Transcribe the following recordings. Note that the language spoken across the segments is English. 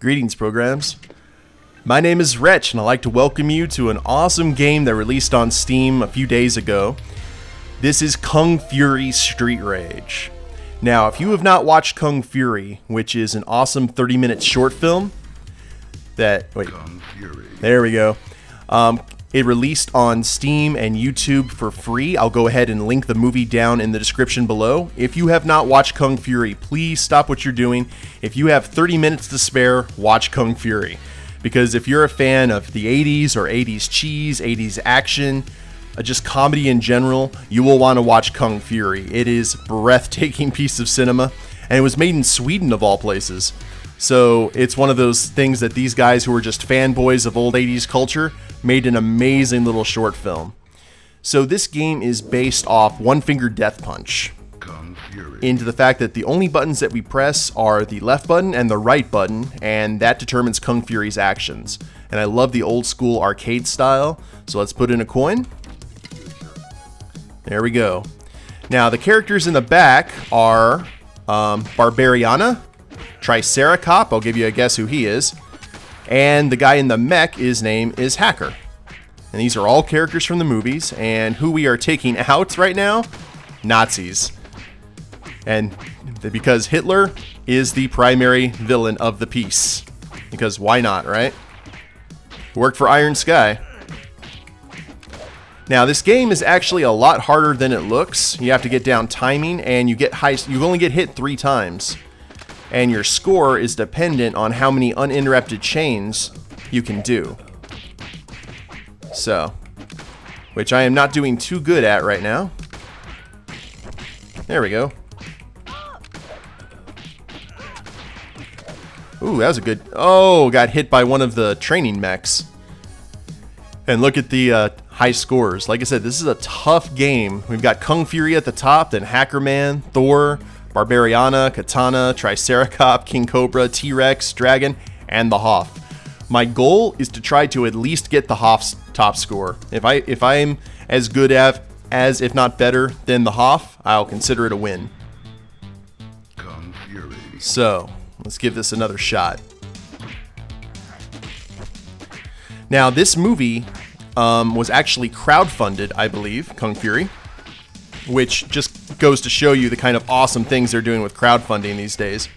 Greetings, programs. My name is Wretch, and I'd like to welcome you to an awesome game that released on Steam a few days ago. This is Kung Fury Street Rage. Now, if you have not watched Kung Fury, which is an awesome 30-minute short film that... Wait, Kung Fury. There we go. It released on Steam and YouTube for free. I'll go ahead and link the movie down in the description below. If you have not watched Kung Fury, please stop what you're doing. If you have 30 minutes to spare, watch Kung Fury. Because if you're a fan of the 80s or 80s cheese, 80s action, just comedy in general, you will want to watch Kung Fury. It is a breathtaking piece of cinema, and it was made in Sweden of all places. So it's one of those things that these guys who are just fanboys of old 80s culture made an amazing little short film. So this game is based off One Finger Death Punch, Kung Fury. into the fact that the only buttons that we press are the left button and the right button, and that determines Kung Fury's actions. And I love the old school arcade style, so let's put in a coin. There we go. Now the characters in the back are Barbariana, Triceracop, I'll give you a guess who he is, and the guy in the mech, his name is Hacker. And these are all characters from the movies, and who we are taking out right now? Nazis. And because Hitler is the primary villain of the piece. Because why not, right? Worked for Iron Sky. Now this game is actually a lot harder than it looks. You have to get down timing, and you only get hit 3 times. And your score is dependent on how many uninterrupted chains you can do. So, which I am not doing too good at right now. There we go. Ooh, that was a good... Oh, got hit by one of the training mechs. And look at the high scores. Like I said, this is a tough game. We've got Kung Fury at the top, then Hackerman, Thor, Barbariana, Katana, Triceracop, King Cobra, T-Rex, Dragon, and the Hoff. My goal is to try to at least get the Hoff's top score. If I'm as good as, if not better, than the Hoff, I'll consider it a win. Kung Fury. So, let's give this another shot. Now, this movie was actually crowdfunded, I believe, Kung Fury, which just goes to show you the kind of awesome things they're doing with crowdfunding these days.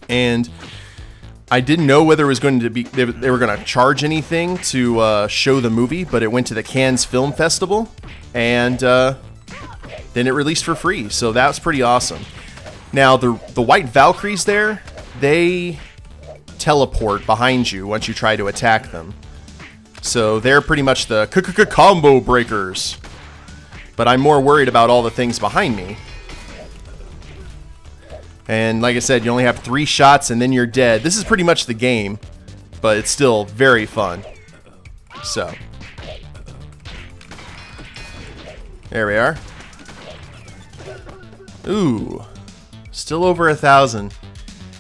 And I didn't know whether it was going to be they were going to charge anything to show the movie, but it went to the Cannes Film Festival, and then it released for free. So that was pretty awesome. Now the White Valkyries there, they teleport behind you once you try to attack them. So they're pretty much the combo breakers. But I'm more worried about all the things behind me. And like I said, you only have 3 shots and then you're dead. This is pretty much the game, but it's still very fun. So, there we are. Ooh, still over 1,000.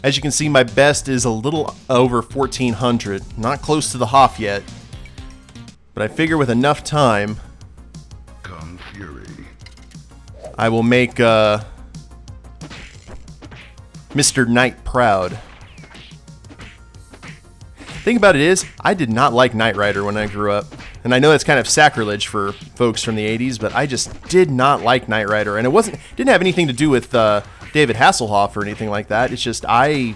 As you can see, my best is a little over 1,400. Not close to the Hoff yet. But I figure with enough time, Kung Fury. I will make Mr. Knight proud. Thing about it is, I did not like Knight Rider when I grew up. And I know that's kind of sacrilege for folks from the 80s, but I just did not like Knight Rider. And it didn't have anything to do with David Hasselhoff or anything like that. It's just I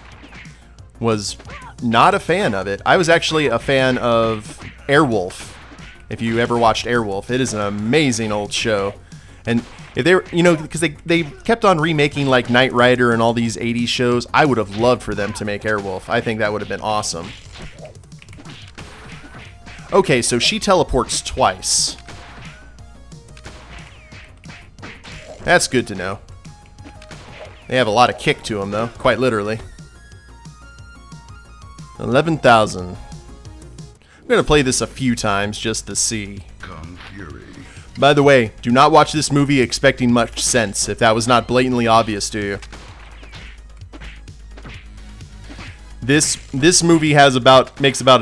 was not a fan of it. I was actually a fan of Airwolf. If you ever watched Airwolf, it is an amazing old show. And if they were, you know, because they kept on remaking like Knight Rider and all these 80s shows, I would have loved for them to make Airwolf. I think that would have been awesome. Okay, so she teleports twice. That's good to know. They have a lot of kick to them, though, quite literally. 11,000. I'm going to play this a few times just to see. Kung Fury. By the way, do not watch this movie expecting much sense, if that was not blatantly obvious to you. This movie makes about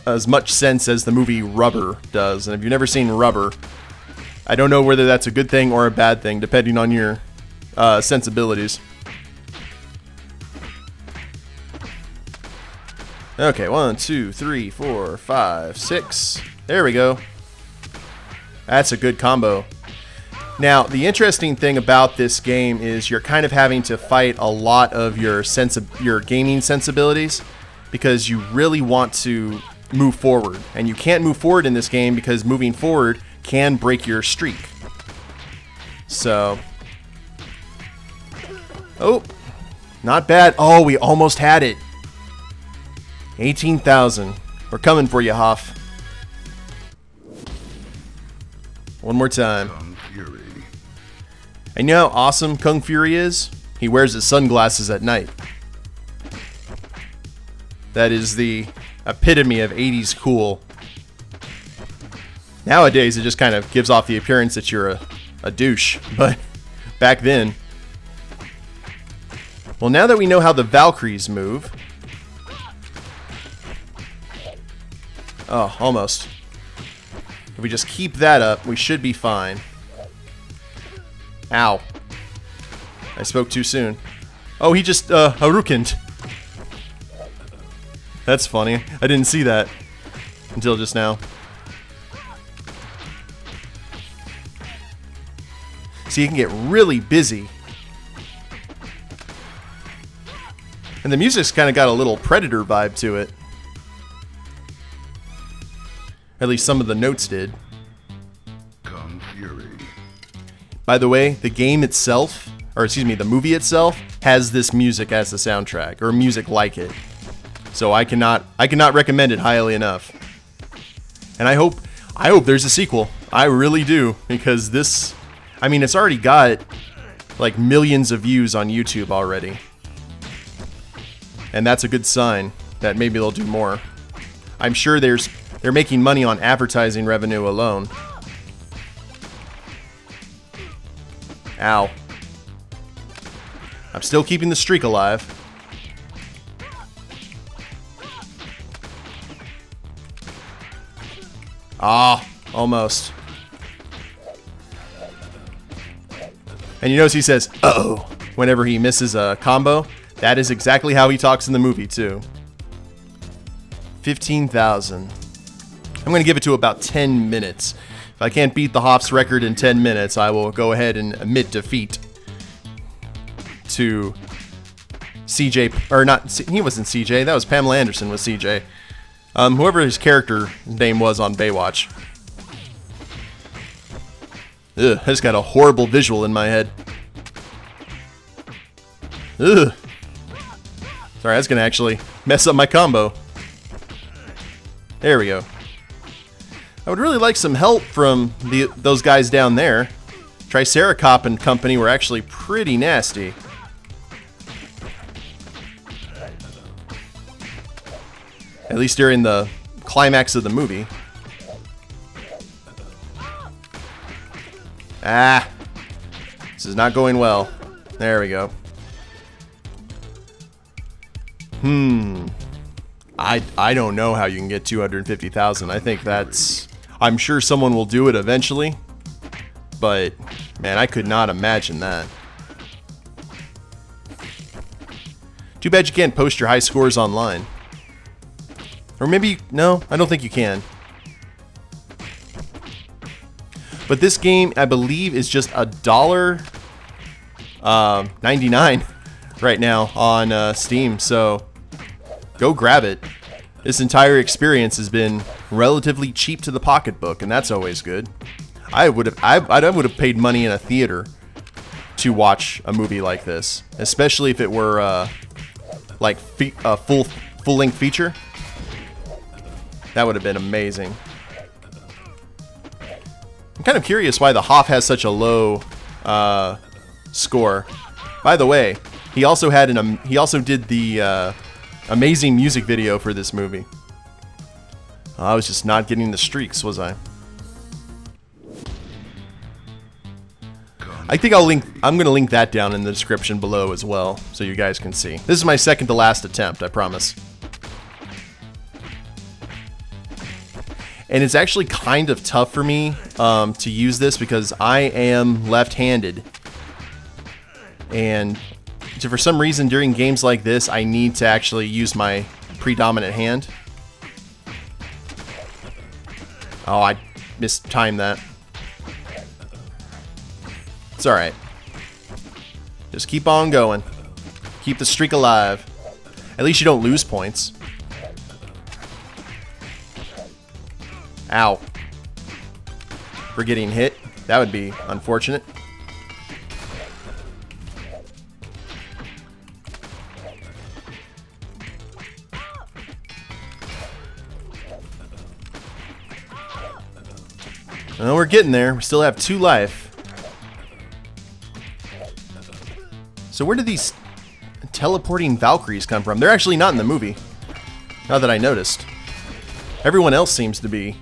as much sense as the movie Rubber does, and if you've never seen Rubber, I don't know whether that's a good thing or a bad thing, depending on your sensibilities. Okay, 1, 2, 3, 4, 5, 6. There we go. That's a good combo. Now, the interesting thing about this game is you're kind of having to fight a lot of your gaming sensibilities because you really want to move forward. And you can't move forward in this game because moving forward can break your streak. So... Oh, not bad. Oh, we almost had it. 18,000. We're coming for you, Hoff. One more time. Kung Fury. And you know how awesome Kung Fury is? He wears his sunglasses at night. That is the epitome of 80s cool. Nowadays, it just kind of gives off the appearance that you're a douche. But back then... Well, now that we know how the Valkyries move... Oh, almost. If we just keep that up, we should be fine. Ow. I spoke too soon. Oh, he just, Harukened. That's funny. I didn't see that until just now. See, he can get really busy. And the music's kind of got a little Predator vibe to it. At least some of the notes did. Kung Fury. By the way, the game itself, or excuse me, the movie itself, has this music as the soundtrack, or music like it. So I cannot recommend it highly enough. And I hope there's a sequel. I really do, because this, I mean, it's already got like millions of views on YouTube already. And that's a good sign that maybe they'll do more. I'm sure they're making money on advertising revenue alone. Ow. I'm still keeping the streak alive. Ah, almost. And you notice he says, uh-oh, whenever he misses a combo. That is exactly how he talks in the movie, too. 15,000. I'm going to give it to about 10 minutes. If I can't beat the Hoff's record in 10 minutes, I will go ahead and admit defeat to CJ, or not, he wasn't CJ, that was Pamela Anderson was CJ. Whoever his character name was on Baywatch. Ugh, I just got a horrible visual in my head. Ugh. Sorry, that's going to actually mess up my combo. There we go. I would really like some help from those guys down there. Triceracop and company were actually pretty nasty. At least during the climax of the movie. Ah! This is not going well. There we go. I don't know how you can get 250,000. I think that's... I'm sure someone will do it eventually. But, man, I could not imagine that. Too bad you can't post your high scores online. Or maybe... No, I don't think you can. But this game, I believe, is just $1.99 right now on Steam. So... go grab it. This entire experience has been relatively cheap to the pocketbook, and that's always good. I would have paid money in a theater to watch a movie like this, especially if it were like a full-length feature. That would have been amazing. I'm kind of curious why the Hoff has such a low score. By the way, he also did the amazing music video for this movie. I was just not getting the streaks, was I? I think I'm gonna link that down in the description below as well, so you guys can see. This is my second to last attempt, I promise. And it's actually kind of tough for me to use this because I am left-handed. And for some reason during games like this, I need to actually use my predominant hand. Oh, I mistimed that. It's alright. Just keep on going. Keep the streak alive. At least you don't lose points. Ow. For getting hit. That would be unfortunate. Well, we're getting there. We still have 2 life. So where did these teleporting Valkyries come from? They're actually not in the movie. Now that I noticed. Everyone else seems to be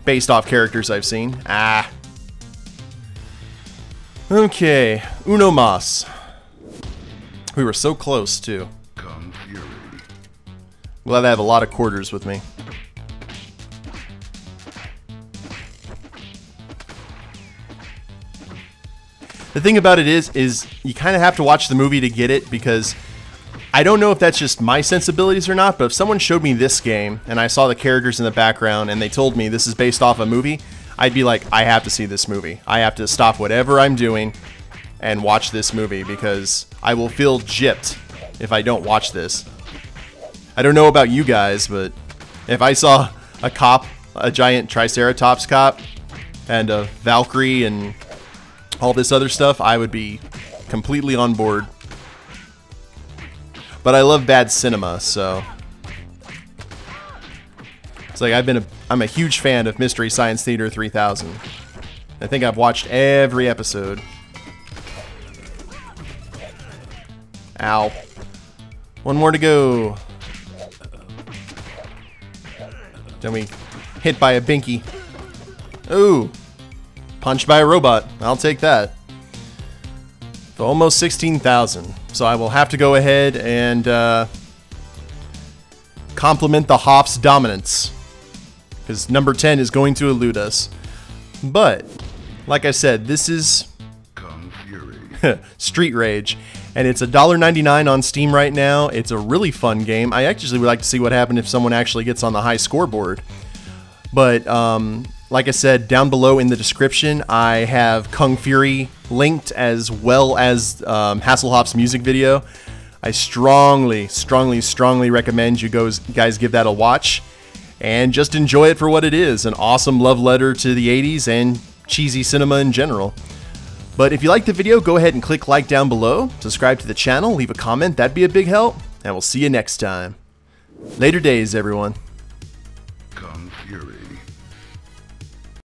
based off characters I've seen. Ah. Okay. Uno mas. We were so close, too. Kung Fury. Glad I have a lot of quarters with me. The thing about it is you kind of have to watch the movie to get it, because I don't know if that's just my sensibilities or not, but if someone showed me this game and I saw the characters in the background and they told me this is based off a movie, I'd be like, I have to see this movie. I have to stop whatever I'm doing and watch this movie, because I will feel gypped if I don't watch this. I don't know about you guys, but if I saw a cop, a giant Triceratops cop, and a Valkyrie and all this other stuff, I would be completely on board. But I love bad cinema, so it's like I'm a huge fan of Mystery Science Theater 3000. I think I've watched every episode. Ow. One more to go. Then we hit by a binky. Ooh. Punched by a robot. I'll take that. So almost 16,000. So I will have to go ahead and compliment the Hoff's dominance, because number 10 is going to elude us. But, like I said, this is Kung Fury. Street Rage, and it's $1.99 on Steam right now. It's a really fun game. I actually would like to see what happens if someone actually gets on the high scoreboard. But, like I said, down below in the description, I have Kung Fury linked, as well as Hasselhoff's music video. I strongly, strongly, strongly recommend you guys give that a watch and just enjoy it for what it is, an awesome love letter to the 80s and cheesy cinema in general. But if you liked the video, go ahead and click like down below, subscribe to the channel, leave a comment, that'd be a big help, and we'll see you next time. Later days, everyone. Kung Fury.